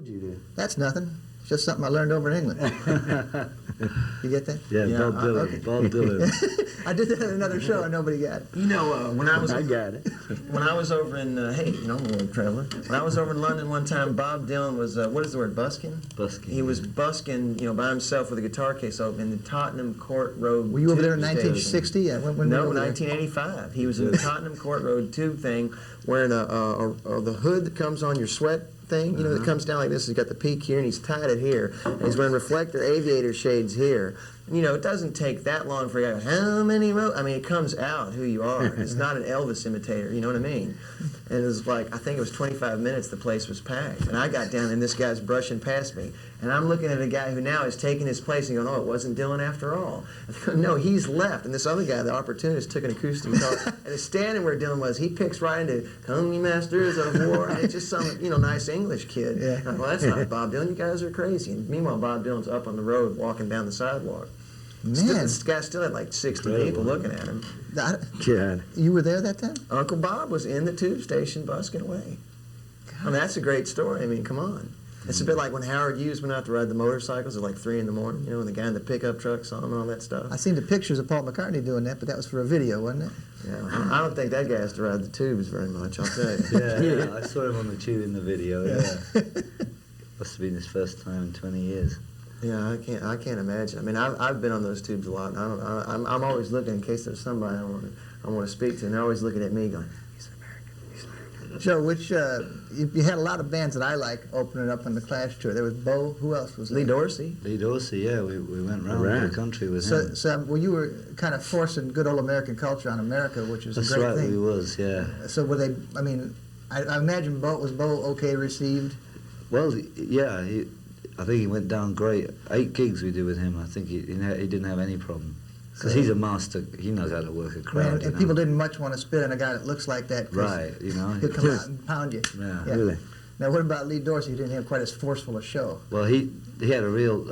told you to. That's nothing. It's just something I learned over in England. You get that? Yeah, Bob Dylan. Okay. Bob Dylan. I did that in another show and nobody got it. You know, when I was I got it. when I was over in hey, you know, I'm a world traveler. When I was over in London one time, Bob Dylan was what is the word, busking? Busking. He was busking, you know, by himself with a guitar case open in the Tottenham Court Road. Were you over there in tube 1960? Yeah, when No, were you over there? 1985. He was in the Tottenham Court Road tube thing, wearing the hood that comes on your sweat thing, you know, that comes down like this. He's got the peak here, and he's tied it here. And he's wearing reflector aviator shades here. You know, it doesn't take that long for you to go, how many I mean, it comes out who you are. It's not an Elvis imitator, you know what I mean? And it was like, I think it was 25 minutes, the place was packed. And I got down, and this guy's brushing past me. And I'm looking at a guy who now is taking his place and going, oh, it wasn't Dylan after all. No, he's left. And this other guy, the opportunist, took an acoustic guitar and is standing where Dylan was. He picks right into, come ye masters of war. And it's just some, you know, nice English kid. Yeah. And I'm like, well, that's not Bob Dylan. You guys are crazy. And meanwhile, Bob Dylan's up on the road walking down the sidewalk. Still, Man, this guy still had like 60 people looking at him. God. you were there that time? Uncle Bob was in the tube station busking away. I mean, that's a great story. I mean, come on. It's a bit like when Howard Hughes went out to ride the motorcycles at like 3 in the morning, you know, and the guy in the pickup truck saw him and all that stuff. I seen the pictures of Paul McCartney doing that, but that was for a video, wasn't it? Yeah, I don't think that guy has to ride the tubes very much, I'll tell you. Yeah, I saw him on the tube in the video, yeah. Must have been his first time in 20 years. Yeah, I can't imagine. I mean, I've been on those tubes a lot. And I'm always looking in case there's somebody I want to speak to, and they're always looking at me going, he's American. Joe, which you had a lot of bands that I like opening up on the Clash tour. There was Bo. Who else was there? Lee Dorsey. Lee Dorsey, yeah, we went around the country with him. So well, you were kind of forcing good old American culture on America, which was That's a great right, thing. we was, yeah. So were they? I mean, I imagine was Bo okay received? Well, yeah, I think he went down great. 8 gigs we did with him. I think he didn't have any problem. Because he's a master. He knows how to work a crowd. And people didn't much want to spit on a guy that looks like that. Right, you know. He'll come out and pound you. Yeah. Really? Now, what about Lee Dorsey? He didn't have quite as forceful a show. Well, he had a real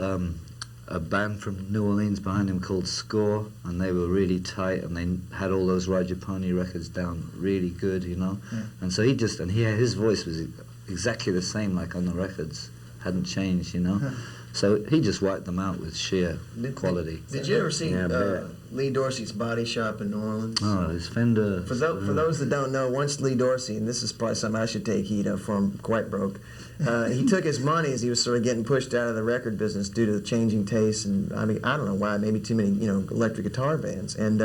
a band from New Orleans behind him called Score, and they were really tight, and they had all those Rajapani records down really good, you know. Yeah. And so his voice was exactly the same like on the records. Hadn't changed, you know. So he just wiped them out with sheer quality. Did you ever see Yeah, I bet. Lee Dorsey's Body Shop in New Orleans? Oh, his Fender. For those that don't know, once Lee Dorsey, and this is probably something I should take heed of for I'm quite broke, he took his money as he was sort of getting pushed out of the record business due to the changing tastes, and I mean, I don't know why, maybe too many, you know, electric guitar bands. And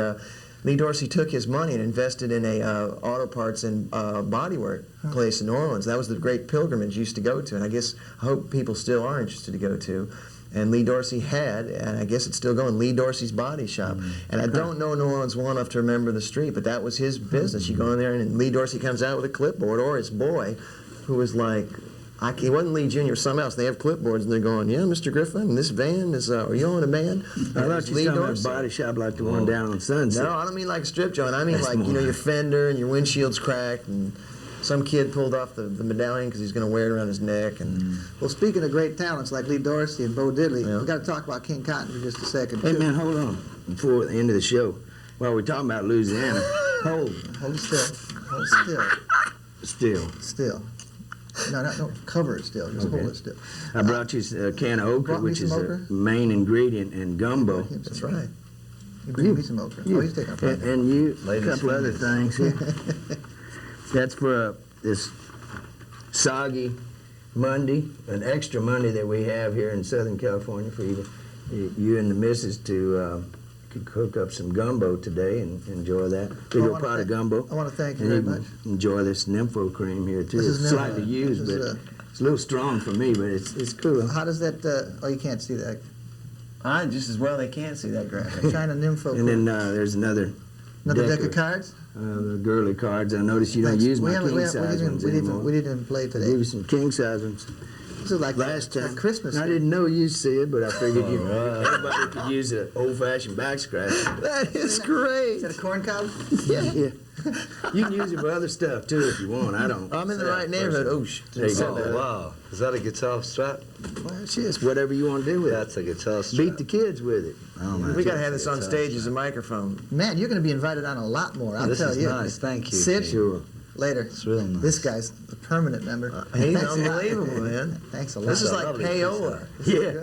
Lee Dorsey took his money and invested in a auto parts and bodywork place in New Orleans. That was the great pilgrimage you used to go to, and I hope people still are interested to go to. And Lee Dorsey had, and I guess it's still going, Lee Dorsey's Body Shop. And I don't know New Orleans well enough to remember the street, but that was his business. You go in there, and Lee Dorsey comes out with a clipboard, or his boy, who was like, he wasn't Lee Jr., some else. They have clipboards, and they're going, yeah, Mr. Griffin, this van is, are you on a band? I thought you were talking about a body shop like the one down on Sunset. No, I don't mean like a strip joint. I mean That's like, you know, more. your fender and your windshield's cracked, and some kid pulled off the medallion because he's going to wear it around his neck. And Well, speaking of great talents like Lee Dorsey and Bo Diddley, Yeah. we've got to talk about King Cotten for just a second. Hey, man, hold on. Before the end of the show, while we're talking about Louisiana, Hold still. Hold still. still, No, cover it still. Just Okay. hold it still. I brought you a can of okra, Brought me which is some a okra? main ingredient in gumbo. that's right. You bring me some okra. Oh, he's taking a And, plate. and you, a Ladies' couple other fingers. things here. That's for this soggy Monday, an extra Monday that we have here in Southern California for you and the missus to cook up some gumbo today and enjoy that. Big old pot of gumbo. I want to thank you And very you much. enjoy this nympho cream here too. This is It's slightly nympho. used, This but is, it's a little strong for me, but it's cool. How does that, oh, you can't see that. Just as well they can't see that graphic. China nympho. And then there's another Another deck of cards? the girly cards. I noticed you don't Thanks. use We my haven't- we king haven't- size ones we didn't- anymore. we didn't play I today. gave you some king size ones. This is like Last time, Christmas. I didn't know you'd see it, but I figured everybody could use an old-fashioned back scratch. That is Is great. that a corn cob? Yeah. You can use it for other stuff too if you want. I don't. I'm in the right neighborhood. Oh, There you go. Oh, wow. Is that a guitar strap? Well, it's just whatever you want to do with That's it. a guitar strap. Beat the kids with it. Oh, man. we got to have this on stage as a microphone. Man, you're going to be invited on a lot more, I'll This tell is you. nice. Thank you. Sid, Sure. later. It's real nice. This guy's a permanent member. He's Thanks a lot. unbelievable, man. Thanks a lot. This is That's a like lovely payola. piece, Yeah.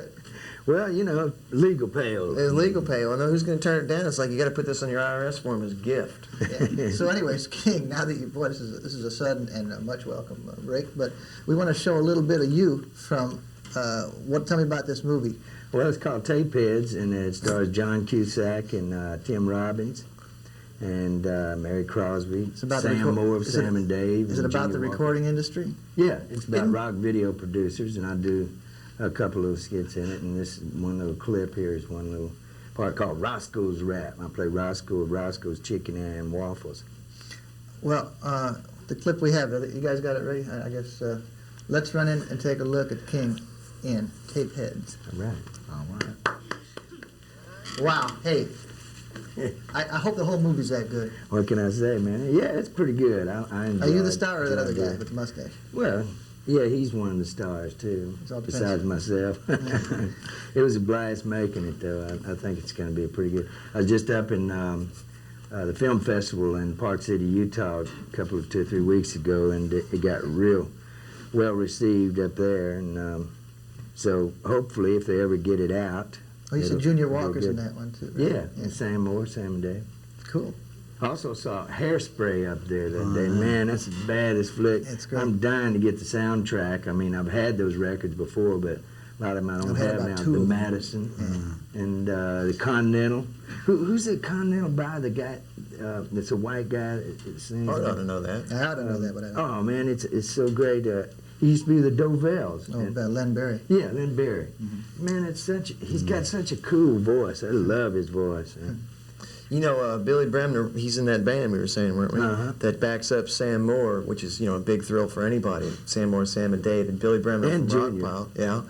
Well, you know, legal payola. It's legal payola. No, who's going to turn it down? It's like you got to put this on your IRS form as a gift. Yeah. So, anyways, King, now that boy, this is a sudden and a much welcome break, but we want to show a little bit of you from tell me about this movie. Well, it's called Tapeheads, and it stars John Cusack and Tim Robbins and Mary Crosby, It's about the Sam Moore of is it- Sam and Dave. Is it and about Junior the Walker. recording industry? Yeah, it's about In- rock video producers, and I do a couple little skits in it. And this one little clip here is one little part called Roscoe's Rap. I play Roscoe of Roscoe's Chicken and Waffles. Well, the clip we have, you guys got it ready? I guess let's run in and take a look at King in Tapeheads. All right. All right. Wow, hey, I hope the whole movie's that good. What can I say, man? Yeah, it's pretty good. I enjoy Are you the it. star or that other Yeah. guy with the mustache? Well, yeah, he's one of the stars too, It all depends. besides myself. It was a blast making it, though. I think it's going to be a pretty good. I was just up in the film festival in Park City, Utah, a couple of 2 or 3 weeks ago, and it got real well received up there. And so hopefully, if they ever get it out. Oh, you said it'll- Junior it'll be Walker's in good. that one too, right? Yeah, and Sam Moore, Sam and Dave. Cool. I also saw Hairspray up there that day. Man, that's the baddest flick. It's great. I'm dying to get the soundtrack. I mean, I've had those records before, but a lot of them I don't I've had have about now. 2 The of them. Madison and the Continental. Who's the Continental by? The guy that's a white guy that sings. I ought to know that. I don't know that, but I know. Oh man, it's so great. He used to be with the Dovells. Oh, And- Len Berry. yeah, Lynn Berry. Man, he's got such a cool voice. I love his voice. Man. You know, Billy Bremner, he's in that band we were saying, weren't we? Uh-huh. That backs up Sam Moore, which is, a big thrill for anybody. Sam Moore, Sam and Dave, and Billy Bremner And from Junior. Rockpile. Yeah.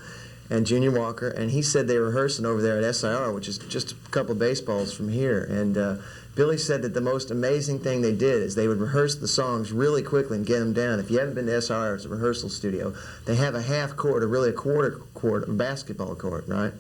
And Junior Walker. And he said they were rehearsing over there at SIR, which is just a couple baseballs from here. And Billy said that the most amazing thing they did is they would rehearse the songs really quickly and get them down. If you haven't been to SIR, it's a rehearsal studio. They have a half court, or really a quarter court, a basketball court, right?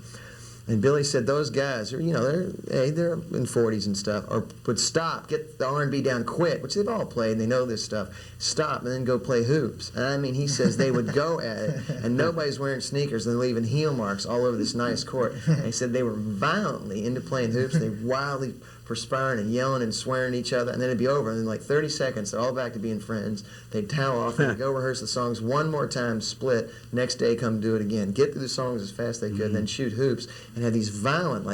And Billy said those guys, they're in 40s and stuff, would stop, get the R&B down quick, which they've all played, and they know this stuff, stop, and then go play hoops. And I mean, he says they would go at it, and nobody's wearing sneakers, and they're leaving heel marks all over this nice court. And he said they were violently into playing hoops, they wildly perspiring and yelling and swearing at each other, and then it'd be over. And in like 30 seconds, they're all back to being friends. They'd towel off, and they'd go rehearse the songs one more time, split. Next day, come do it again. Get through the songs as fast as they could, and then shoot hoops, and have these violent,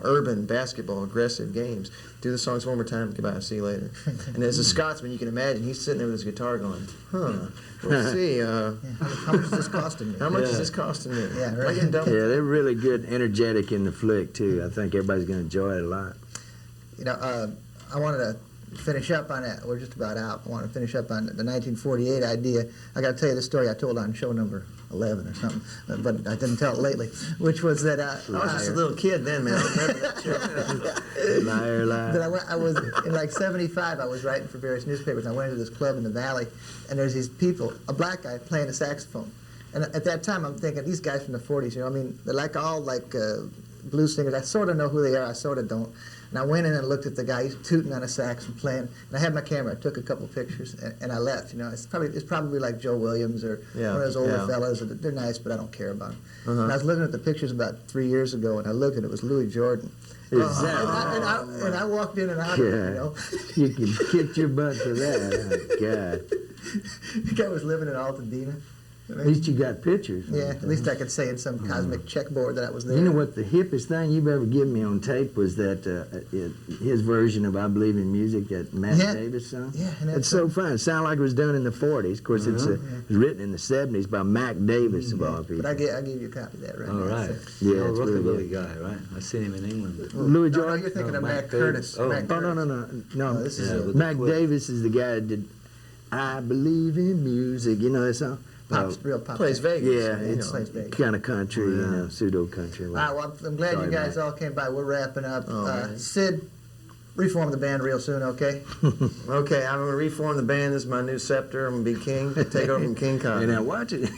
urban basketball aggressive games. Do the songs one more time. Goodbye. See you later. And as a Scotsman, you can imagine he's sitting there with his guitar going, we'll see. Yeah. How much is this costing me? How much is this costing me? Yeah, Am I right. getting double? Yeah, they're really good, energetic in the flick too. I think everybody's going to enjoy it a lot. I wanted to finish up on that. We're just about out. I want to finish up on the 1948 idea. I got to tell you the story I told on show number 11 or something, but I didn't tell it lately, which was that I was just a little kid then, man. I don't remember that show. Liar, liar. But I was in like '75. I was writing for various newspapers. I went into this club in the Valley, and there's these people, a black guy playing a saxophone. And at that time, I'm thinking these guys from the '40s. They're all blues singers. I sort of know who they are. I sort of don't. And I went in and looked at the guy. He's tooting on a sax and playing. And I had my camera. I took a couple pictures, and I left. It's probably like Joe Williams or one of those older fellas. They're nice, but I don't care about them. And I was looking at the pictures about 3 years ago, and I looked, and it was Louis Jordan. And I walked in and out. Yeah. You can kick your butt for that. Oh, God. The guy was living in Altadena. At least you got pictures. Yeah, at least I could say in some cosmic checkboard that I was there. You know what the hippest thing you've ever given me on tape was that his version of "I Believe in Music," that Matt Davis song. Yeah, and it's so fun. It sounded like it was done in the '40s. Of course, it was written in the '70s by Mac Davis of all people. But I gave you a copy of that right All now. right. So. Yeah, Oh, it's really rockabilly good. guy, right? I seen him in England. Louis No, Jordan. you're thinking of Mac Mac Curtis. Davis. Oh. Mac Oh Curtis. no! this is with the Mac quilt. Davis is the guy that did "I Believe in Music." You know that song? Real pop. Plays Vegas. Yeah, you it's know. kind of country, pseudo country. All right, well, I'm glad Sorry, you guys Matt. all came by. We're wrapping up. Oh, man. Sid, reform the band real soon, okay? Okay, I'm going to reform the band. This is my new scepter. I'm going to be king. Take over from King Hey, Cotten. now watch it.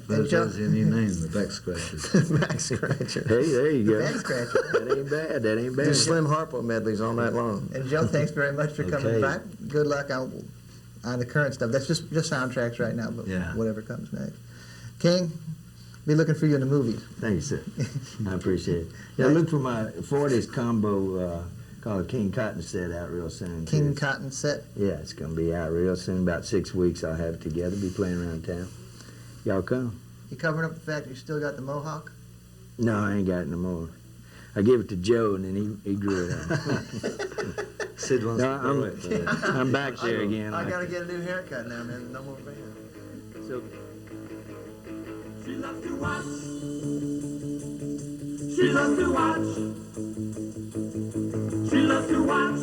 That's Joe- your new name, the Back Scratchers. Back scratcher. Hey, there you go. Back scratcher. That ain't bad. That ain't Do bad. Slim Harpo medleys all night long. And Joe, thanks very much for coming Okay. by. Good luck. on the current stuff. That's just soundtracks right now, but Yeah. whatever comes next. King, be looking for you in the movies. Thank you, sir. I appreciate it. Yeah, look for my 40s combo called King Cotten set out real soon. King too. Cotten set. Yeah, it's going to be out real soon. About 6 weeks I'll have it together, be playing around town. Y'all come. You covering up the fact that you still got the mohawk? No, I ain't got it no more. I gave it to Joe, and then he grew it out. Sid wants No, to grow it. But, I'm back there again. I gotta get a new haircut now, man. No more band. So, She loves to watch. She loves to watch. She loves to watch.